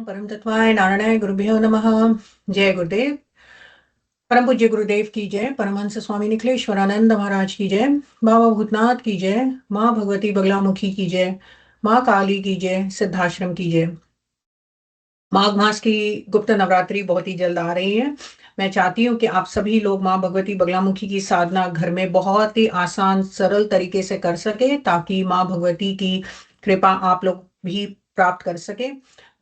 परम तत्वाय नारायणाय गुरुभ्यो नमः। जय गुरुदेव। परम पूज्य गुरुदेव की जय। परमहंस स्वामी निखिलेश्वरानंद महाराज की जय। बाबा भूतनाथ की जय। माँ भगवती बगलामुखी की जय। माँ काली की जय। सिद्धाश्रम की जय। माघ मास की गुप्त नवरात्रि बहुत ही जल्द आ रही है। मैं चाहती हूँ कि आप सभी लोग माँ भगवती बगलामुखी की साधना घर में बहुत ही आसान सरल तरीके से कर सके, ताकि माँ भगवती की कृपा आप लोग भी प्राप्त कर सके।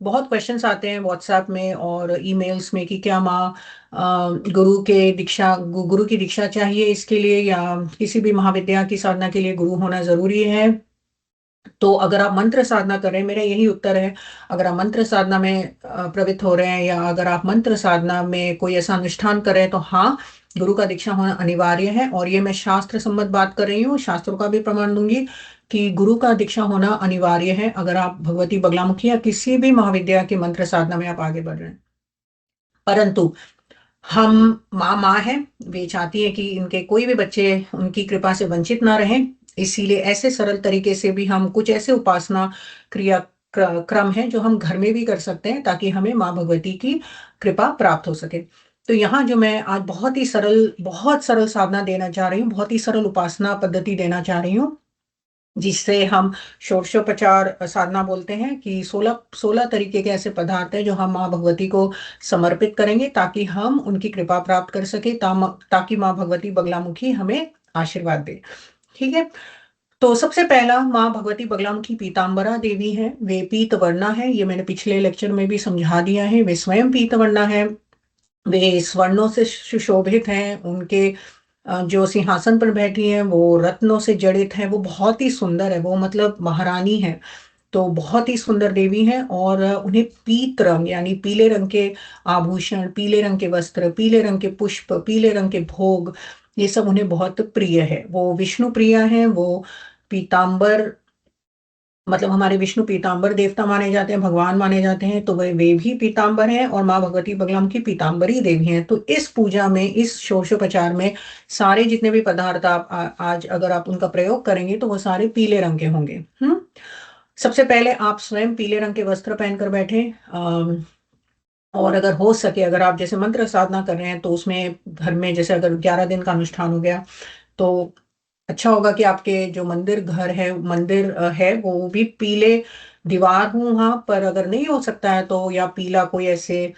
बहुत क्वेश्चंस आते हैं व्हाट्सएप में और ईमेल्स में कि क्या माँ गुरु की दीक्षा चाहिए इसके लिए, या किसी भी महाविद्या की साधना के लिए गुरु होना जरूरी है। तो अगर आप मंत्र साधना कर रहे हैं, मेरा यही उत्तर है, अगर आप मंत्र साधना में प्रवृत्त हो रहे हैं, या अगर आप मंत्र साधना में कोई ऐसा अनुष्ठान कर रहे हैं, तो हाँ, गुरु का दीक्षा होना अनिवार्य है। और ये मैं शास्त्र सम्मत बात कर रही हूँ, शास्त्रों का भी प्रमाण दूंगी कि गुरु का दीक्षा होना अनिवार्य है अगर आप भगवती बगलामुखी या किसी भी महाविद्या की मंत्र साधना में आप आगे बढ़ रहे हैं। परंतु हम माँ है, वे चाहती है कि इनके कोई भी बच्चे उनकी कृपा से वंचित ना रहें। इसीलिए ऐसे सरल तरीके से भी हम कुछ ऐसे उपासना क्रिया क्रम है जो हम घर में भी कर सकते हैं, ताकि हमें माँ भगवती की कृपा प्राप्त हो सके। तो यहाँ जो मैं आज बहुत सरल साधना देना चाह रही हूँ, बहुत ही सरल उपासना पद्धति देना चाह रही हूँ, जिससे हम षोडशोपचार साधना बोलते हैं कि 16 तरीके के ऐसे पदार्थ हैं जो हम माँ भगवती को समर्पित करेंगे, ताकि हम उनकी कृपा प्राप्त कर सके, ताकि माँ भगवती बगलामुखी हमें आशीर्वाद दे। ठीक है। तो सबसे पहला, माँ भगवती बगलामुखी पीताम्बरा देवी है। वे पीत वर्णा है, ये मैंने पिछले लेक्चर में भी समझा दिया है। वे स्वयं पीत वर्णा है। वे स्वर्णों से सुशोभित हैं। उनके जो सिंहासन पर बैठी हैं वो रत्नों से जड़ित है। वो बहुत ही सुंदर है, वो मतलब महारानी है। तो बहुत ही सुंदर देवी हैं। और उन्हें पीत रंग यानी पीले रंग के आभूषण, पीले रंग के वस्त्र, पीले रंग के पुष्प, पीले रंग के भोग, ये सब उन्हें बहुत प्रिय है। वो विष्णु प्रिया है। वो पीताम्बर मतलब हमारे विष्णु पीताम्बर देवता माने जाते हैं, भगवान माने जाते हैं। तो वे भी पीताम्बर हैं और माँ भगवती बगलाम की पीताम्बरी देवी हैं। तो इस पूजा में, इस षोडशोपचार में सारे जितने भी पदार्थ आप आज अगर आप उनका प्रयोग करेंगे तो वो सारे पीले रंग के होंगे। सबसे पहले आप स्वयं पीले रंग के वस्त्र पहनकर बैठे। और अगर हो सके, अगर आप जैसे मंत्र साधना कर रहे हैं तो उसमें घर में जैसे अगर 11 दिन का अनुष्ठान हो गया, तो अच्छा होगा कि आपके जो मंदिर है वो भी पीले दीवार हो वहां पर। अगर नहीं हो सकता है तो या पीला कोई ऐसे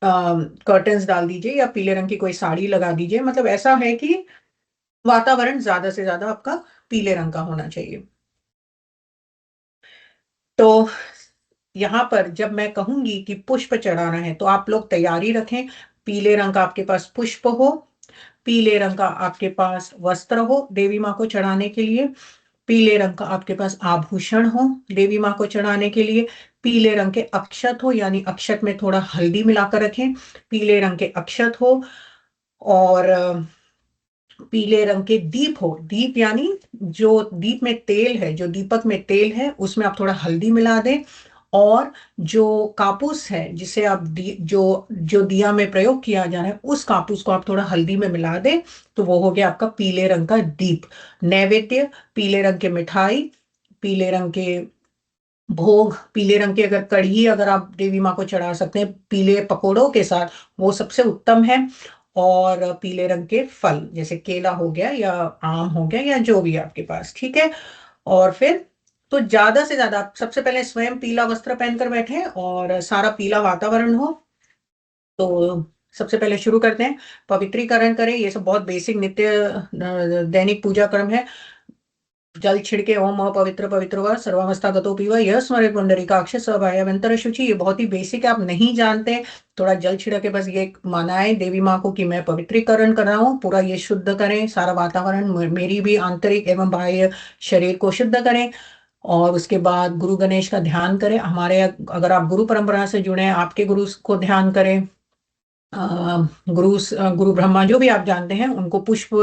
कर्टन्स डाल दीजिए, या पीले रंग की कोई साड़ी लगा दीजिए। मतलब ऐसा है कि वातावरण ज्यादा से ज्यादा आपका पीले रंग का होना चाहिए। तो यहाँ पर जब मैं कहूंगी कि पुष्प चढ़ाना है, तो आप लोग तैयारी रखें। पीले रंग का आपके पास पुष्प हो, पीले रंग का आपके पास वस्त्र हो देवी माँ को चढ़ाने के लिए, पीले रंग का आपके पास आभूषण हो देवी माँ को चढ़ाने के लिए, पीले रंग के अक्षत हो, यानी अक्षत में थोड़ा हल्दी मिलाकर रखें, पीले रंग के अक्षत हो। और पीले रंग के दीप हो। दीप यानी जो दीप में तेल है, जो दीपक में तेल है, उसमें आप थोड़ा हल्दी मिला दें। और जो कापूस है जिसे आप जो जो दिया में प्रयोग किया जा रहा है, उस कापूस को आप थोड़ा हल्दी में मिला दें। तो वो हो गया आपका पीले रंग का दीप। नैवेद्य, पीले रंग के मिठाई, पीले रंग के भोग, पीले रंग की अगर कढ़ी अगर आप देवी माँ को चढ़ा सकते हैं पीले पकोड़ों के साथ, वो सबसे उत्तम है। और पीले रंग के फल जैसे केला हो गया या आम हो गया या जो भी आपके पास, ठीक है। और फिर तो ज्यादा से ज्यादा आप सबसे पहले स्वयं पीला वस्त्र पहनकर बैठे और सारा पीला वातावरण हो। तो सबसे पहले शुरू करते हैं, पवित्रीकरण करें। ये सब बहुत बेसिक नित्य दैनिक पूजा क्रम है। जल छिड़के ओम पवित्र पवित्र व सर्वावस्थागतो पीवा यह स्मरे पुंडरीकाक्ष सभायावंतर शुचि। ये बहुत ही बेसिक है, आप नहीं जानते, थोड़ा जल छिड़क के बस ये मनाए देवी माँ को कि मैं पवित्रीकरण कर रहा हूँ। पूरा ये शुद्ध करें, सारा वातावरण, मेरी भी आंतरिक एवं बाह्य शरीर को शुद्ध करें। और उसके बाद गुरु गणेश का ध्यान करें। हमारे अगर आप गुरु परंपरा से जुड़े हैं, आपके गुरु को ध्यान करें। गुरु ब्रह्मा जो भी आप जानते हैं उनको पुष्प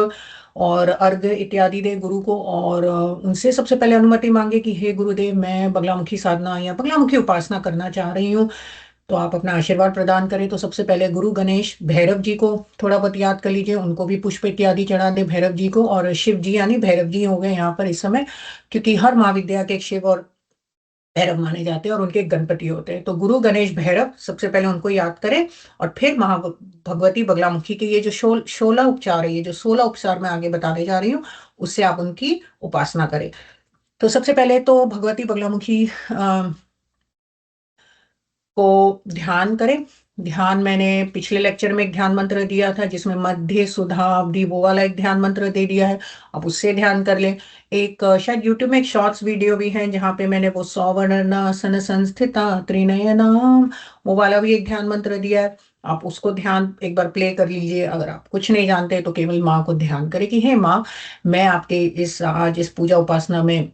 और अर्घ इत्यादि दे गुरु को। और उनसे सबसे पहले अनुमति मांगे कि हे गुरुदेव, मैं बगलामुखी साधना या बगलामुखी उपासना करना चाह रही हूँ, तो आप अपना आशीर्वाद प्रदान करें। तो सबसे पहले गुरु गणेश, भैरव जी को थोड़ा बहुत याद कर लीजिए, उनको भी पुष्प इत्यादि चढ़ा दे भैरव जी को। और शिव जी यानी भैरव जी हो गए यहाँ पर इस समय, क्योंकि हर महाविद्या के एक शिव और भैरव माने जाते हैं और उनके गणपति होते हैं। तो गुरु गणेश भैरव सबसे पहले उनको याद करें, और फिर महा भगवती बगलामुखी के ये जो 16 उपचार है, ये जो 16 उपचार मैं आगे बताने जा रही हूँ, उससे आप उनकी उपासना करें। तो सबसे पहले तो भगवती बगलामुखी को ध्यान करें। ध्यान मैंने पिछले लेक्चर में एक ध्यान मंत्र दिया था, जिसमें मध्य सुधा अवधि वो वाला एक ध्यान मंत्र दे दिया है। अब उससे ध्यान कर लें। एक शायद यूट्यूब में एक शॉर्ट्स वीडियो भी है, जहाँ पे मैंने वो सौवर्णासन संस्थिता त्रिनयनाम वो वाला भी एक ध्यान मंत्र दिया है। आप उसको ध्यान एक बार प्ले कर लीजिए। अगर आप कुछ नहीं जानते तो केवल माँ को ध्यान करें कि हे माँ, मैं आपके इस आज इस पूजा उपासना में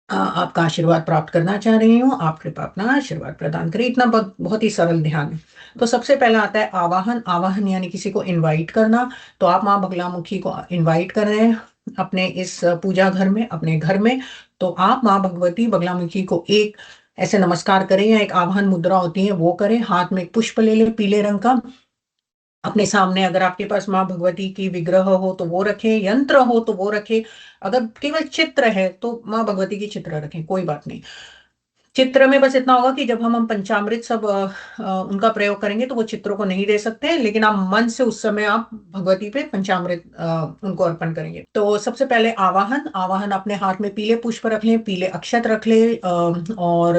आपका आशीर्वाद प्राप्त करना चाह रही हूँ। आप कृपया अपना आशीर्वाद प्रदान करें। इतना बहुत बहुत ही सरल ध्यान है। तो सबसे पहला आता है आवाहन। आवाहन यानी किसी को इनवाइट करना। तो आप माँ बगलामुखी को इनवाइट कर रहे हैं अपने इस पूजा घर में, अपने घर में। तो आप माँ भगवती बगलामुखी को एक ऐसे नमस्कार करें, या एक आवाहन मुद्रा होती है वो करें। हाथ में एक पुष्प ले लें पीले रंग का अपने सामने। अगर आपके पास माँ भगवती की विग्रह हो तो वो रखें, यंत्र हो तो वो रखें। अगर केवल चित्र है तो माँ भगवती की चित्र रखें, कोई बात नहीं। चित्र में बस इतना होगा कि जब हम पंचामृत सब उनका प्रयोग करेंगे तो वो चित्रों को नहीं दे सकते हैं, लेकिन आप मन से उस समय आप भगवती पे पंचामृत उनको अर्पण करेंगे। तो सबसे पहले आवाहन। आवाहन अपने हाथ में पीले पुष्प रख लें, पीले अक्षत रख लें, और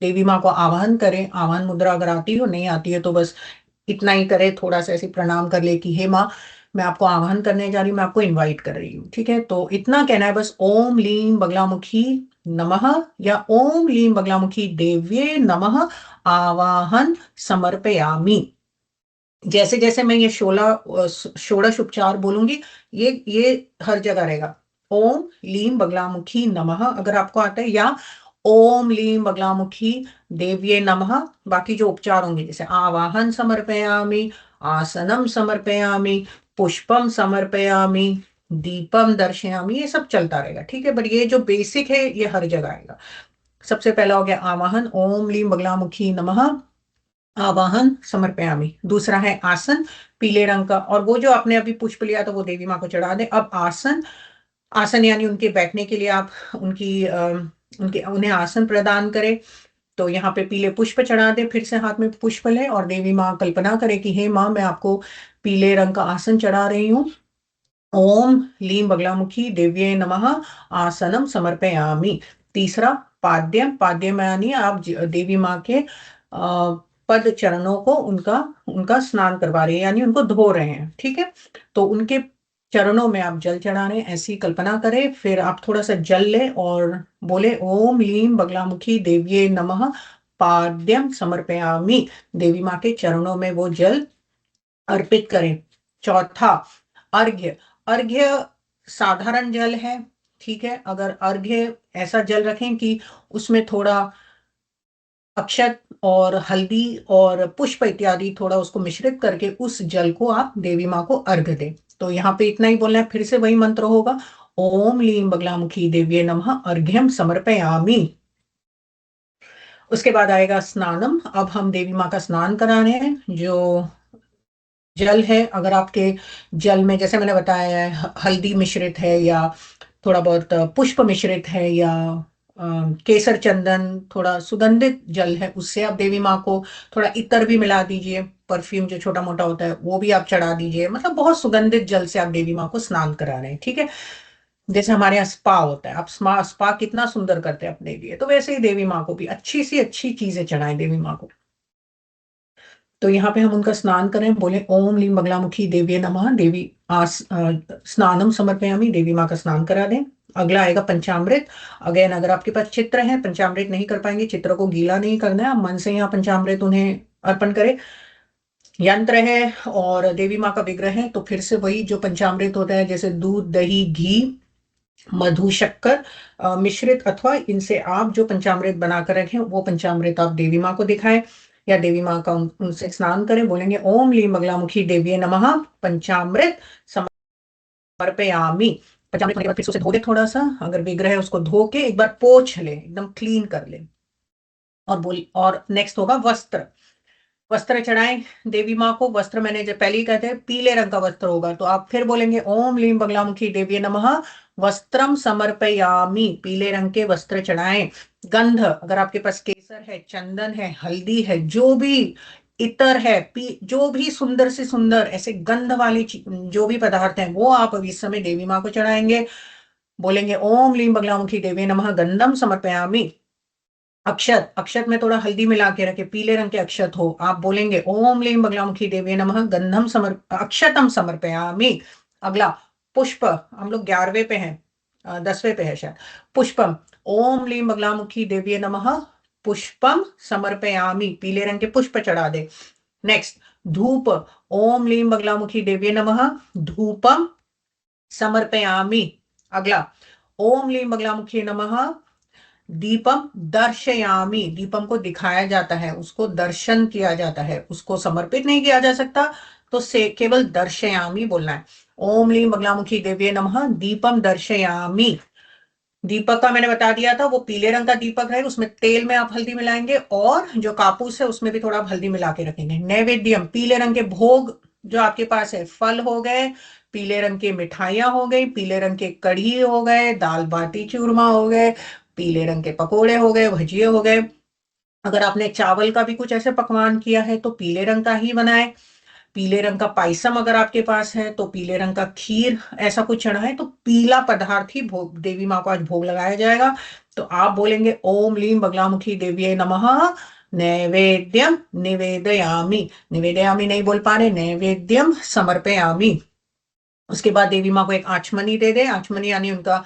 देवी माँ को आवाहन करें। आवाहन मुद्रा अगर आती हो, नहीं आती है तो बस इतना ही करे, थोड़ा सा ऐसे प्रणाम कर ले कि हे माँ, मैं आपको आह्वान करने जा रही हूँ, मैं आपको इनवाइट कर रही हूँ। ठीक है, तो इतना कहना है बस। ओम लीम बगलामुखी नमः, या ओम लीम बगलामुखी देव्ये नमः आवाहन समर्पयामि। जैसे जैसे मैं ये 16 उपचार बोलूंगी, ये हर जगह रहेगा। ओम लीम बगलामुखी नमः अगर आपको आता है, या ओम लीम बगलामुखी देव्ये नमः। बाकी जो उपचार होंगे, जैसे आवाहन समर्पयामि, आसनम समर्पयामि, पुष्पम समर्पयामि, दीपम दर्शयामि, ये सब चलता रहेगा। ठीक है, बट ये जो बेसिक है ये हर जगह आएगा। सबसे पहला हो गया आवाहन, ओम लीम बगलामुखी नमः आवाहन समर्पयामि। दूसरा है आसन, पीले रंग का, और वो जो आपने अभी पुष्प लिया था वो देवी माँ को चढ़ा दे। अब आसन। आसन यानी उनके बैठने के लिए आप उनके उन्हें आसन प्रदान करें। तो यहाँ पे पीले पुष्प चढ़ा दे, फिर से हाथ में पुष्प ले, और देवी माँ कल्पना करे कि हे माँ, मैं आपको पीले रंग का आसन चढ़ा रही हूँ। ओम लीम बगलामुखी देव्ये नमः आसनम समर्पयामि। तीसरा पाद्यम। पाद्यम यानी आप देवी माँ के पद चरणों को उनका उनका स्नान करवा रहे हैं, यानी उनको धो रहे हैं। ठीक है, तो उनके चरणों में आप जल चढ़ा रहे हैं, ऐसी कल्पना करें। फिर आप थोड़ा सा जल लें और बोले ओम लीम बगलामुखी देव्ये नमः पाद्यम समर्पयामि। देवी माँ के चरणों में वो जल अर्पित करें। चौथा अर्घ्य। अर्घ्य साधारण जल है। ठीक है, अगर अर्घ्य ऐसा जल रखें कि उसमें थोड़ा अक्षत और हल्दी और पुष्प इत्यादि थोड़ा उसको मिश्रित करके उस जल को आप देवी माँ को अर्घ दें। तो यहाँ पे इतना ही बोलना है। फिर से वही मंत्र होगा, ओम लीम बगलामुखी देव्ये नमः अर्घ्यम समर्पयामि। उसके बाद आएगा स्नानम। अब हम देवी माँ का स्नान करा रहे हैं। जो जल है, अगर आपके जल में जैसे मैंने बताया है हल्दी मिश्रित है, या थोड़ा बहुत पुष्प मिश्रित है, या केसर चंदन थोड़ा सुगंधित जल है, उससे आप देवी माँ को थोड़ा इत्र भी मिला दीजिए। परफ्यूम जो छोटा मोटा होता है वो भी आप चढ़ा दीजिए। मतलब बहुत सुगंधित जल से आप देवी माँ को स्नान करा रहे हैं। ठीक है, जैसे हमारे यहाँ स्पा होता है, आप स्पा स्पा कितना सुंदर करते हैं अपने लिए, तो वैसे ही देवी माँ को भी अच्छी सी अच्छी चीजें चढ़ाएं देवी माँ को। तो यहाँ पे हम उनका स्नान करें, बोले ओम लीम बगलामुखी देवी नमः देवी स्नानम समर्पयामि, देवी माँ का स्नान करा दें। अगला आएगा पंचामृत। अगेन, अगर आपके पास चित्र है, पंचामृत नहीं कर पाएंगे, चित्र को गीला नहीं करना है, आप मन से यहाँ पंचामृत उन्हें अर्पण करें। यंत्र है और देवी माँ का विग्रह है, तो फिर से वही जो पंचामृत होता है, जैसे दूध दही घी मधु शक्कर मिश्रित, अथवा इनसे आप जो पंचामृत बनाकर रखें वो पंचामृत आप देवी माँ को दिखाएं, या देवी माँ का उनसे स्नान करें। बोलेंगे ओम लीम बगलामुखी देव्ये नमः पंचामृत समर्पयामि। पंचामृत होने के बाद फिर से उसे धो दे, थोड़ा सा अगर विग्रह है उसको धो के एक बार पोंछ ले, एकदम क्लीन कर ले। और नेक्स्ट होगा वस्त्र। वस्त्र चढ़ाएं देवी माँ को। वस्त्र मैंने जब पहले ही कहते हैं पीले रंग का वस्त्र होगा, तो आप फिर बोलेंगे ओम लीम बगलामुखी देव्ये नमः वस्त्रम समर्पयामी, पीले रंग के वस्त्र चढ़ाएं। गंध, अगर आपके पास केसर है, चंदन है, हल्दी है, जो भी इतर है, जो भी सुंदर से सुंदर ऐसे गंध वाली जो भी पदार्थ हैं वो आप अभी इस समय देवी माँ को चढ़ाएंगे। बोलेंगे ओम लीम बगलामुखी देवी नमः गंधम समर्पयामी। अक्षत, अक्षत में थोड़ा हल्दी मिला के रखे, पीले रंग के अक्षत हो, आप बोलेंगे ओम लीम बगलामुखी देवी नमः गंधम अक्षतम समर्पयामी। अगला पुष्प, हम लोग 11वें पे हैं, 10वें पे है शायद। पुष्पम, ओम लीम बगलामुखी देवी नमः पुष्पम समर्पयामी, पीले रंग के पुष्प चढ़ा दे। नेक्स्ट धूप, ओम लीम बगलामुखी देवी नमः धूपम समर्पयामी। अगला ओम लीम बगलामुखी नमः दीपम दर्शयामी, दीपम को दिखाया जाता है, उसको दर्शन किया जाता है, उसको समर्पित नहीं किया जा सकता, तो से केवल दर्शयामी बोलना है। ओम लीम बगलामुखी देवी नमः दीपम दर्शयामी। दीपक का मैंने बता दिया था, वो पीले रंग का दीपक है, उसमें तेल में आप हल्दी मिलाएंगे और जो कापूस है उसमें भी थोड़ा हल्दी मिला के रखेंगे। नैवेद्यम, पीले रंग के भोग जो आपके पास है, फल हो गए, पीले रंग की मिठाइयां हो गई, पीले रंग के कढ़ी हो गए, दाल बाटी चूरमा हो गए, पीले रंग के पकोड़े हो गए, भजिए हो गए। अगर आपने चावल का भी कुछ ऐसे पकवान किया है तो पीले रंग का ही बनाए। पीले रंग का पायसम अगर आपके पास है तो पीले रंग का खीर ऐसा कुछ चढ़ा है तो पीला पदार्थ ही भोग देवी माँ को आज भोग लगाया जाएगा। तो आप बोलेंगे ओम लीम बगलामुखी देवी नमः नैवेद्यम निवेदयामी, निवेदयामी नहीं बोल पा रहे, नैवेद्यम समर्पयामी। उसके बाद देवी माँ को एक आचमनी दे दे, आचमनी यानी उनका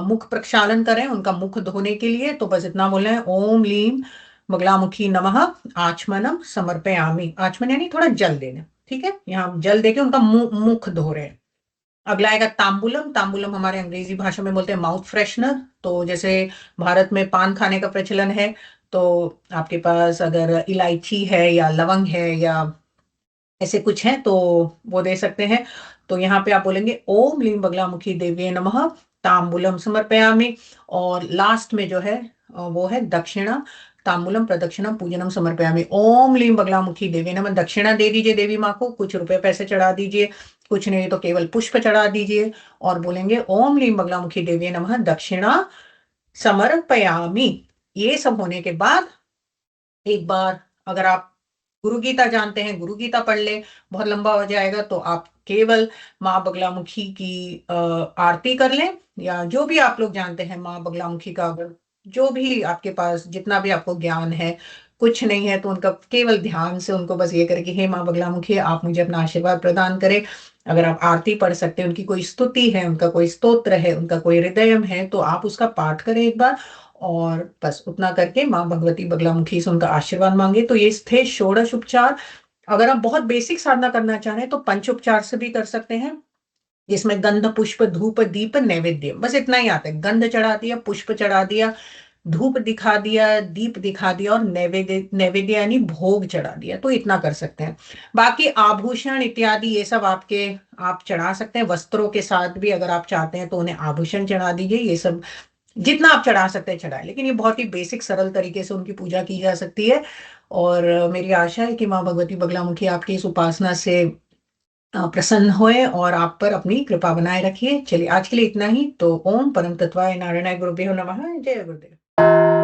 मुख प्रक्षालन करें, उनका मुख धोने के लिए, तो बस इतना बोलना है ओम लीम बगलामुखी नमः आचमनम समर्पयामी। आचमन यानी थोड़ा जल देना, ठीक है, यहाँ जल देके उनका मुख धो रहे हैं। अगला आएगा तांबुलम, तांबुलम हमारे अंग्रेजी भाषा में बोलते हैं माउथ फ्रेशनर। तो जैसे भारत में पान खाने का प्रचलन है, तो आपके पास अगर इलायची है या लवंग है या ऐसे कुछ है तो वो दे सकते हैं। तो यहाँ पे आप बोलेंगे ओम लीम बगलामुखी देवी नमः तांबूलम समर्पयामि। और लास्ट में जो है वो है दक्षिणा, तांबूलम प्रदक्षिणम पूजनम समर्पयामि। ओम लीम बगलामुखी देवी नमः, दक्षिणा दे दीजिए देवी माँ को, कुछ रुपए पैसे चढ़ा दीजिए, कुछ नहीं तो केवल पुष्प चढ़ा दीजिए और बोलेंगे ओम लीम बगलामुखी देवी नमः दक्षिणा समर्पयामि। ये सब होने के बाद एक बार अगर आप गुरु गीता जानते हैं, गुरु गीता पढ़ ले, बहुत लंबा हो जाएगा, तो आप केवल माँ बगलामुखी की आरती कर लें, या जो भी आप लोग जानते हैं माँ बगलामुखी का, अगर जो भी आपके पास जितना भी आपको ज्ञान है, कुछ नहीं है तो उनका केवल ध्यान से उनको बस ये करें कि हे माँ बगलामुखी आप मुझे अपना आशीर्वाद प्रदान करें। अगर आप आरती पढ़ सकते हैं, उनकी कोई स्तुति है, उनका कोई स्तोत्र है, उनका कोई हृदयम है, तो आप उसका पाठ करें एक बार, और बस उतना करके माँ भगवती बगलामुखी से उनका आशीर्वाद मांगे। तो ये थे षोडश उपचार। अगर आप बहुत बेसिक साधना करना चाह रहे हैं तो पंच उपचार से भी कर सकते हैं, जिसमें गंध पुष्प धूप दीप नैवेद्य, बस इतना ही आता है। गंध चढ़ा दिया, पुष्प चढ़ा दिया, धूप दिखा दिया, दीप दिखा दिया और नैवेद्य, नैवेद्य यानी भोग चढ़ा दिया, तो इतना कर सकते हैं। बाकी आभूषण इत्यादि ये सब आपके आप चढ़ा सकते हैं, वस्त्रों के साथ भी अगर आप चाहते हैं तो उन्हें आभूषण चढ़ा दीजिए, ये सब जितना आप चढ़ा सकते हैं चढ़ाए, लेकिन ये बहुत ही बेसिक सरल तरीके से उनकी पूजा की जा सकती है। और मेरी आशा है कि माँ भगवती बगलामुखी आपकी इस उपासना से प्रसन्न होए और आप पर अपनी कृपा बनाए रखिए। चलिए आज के लिए इतना ही। तो ओम परम तत्वाय नारायणाय गुरुभ्यो नमः। जय गुरुदेव।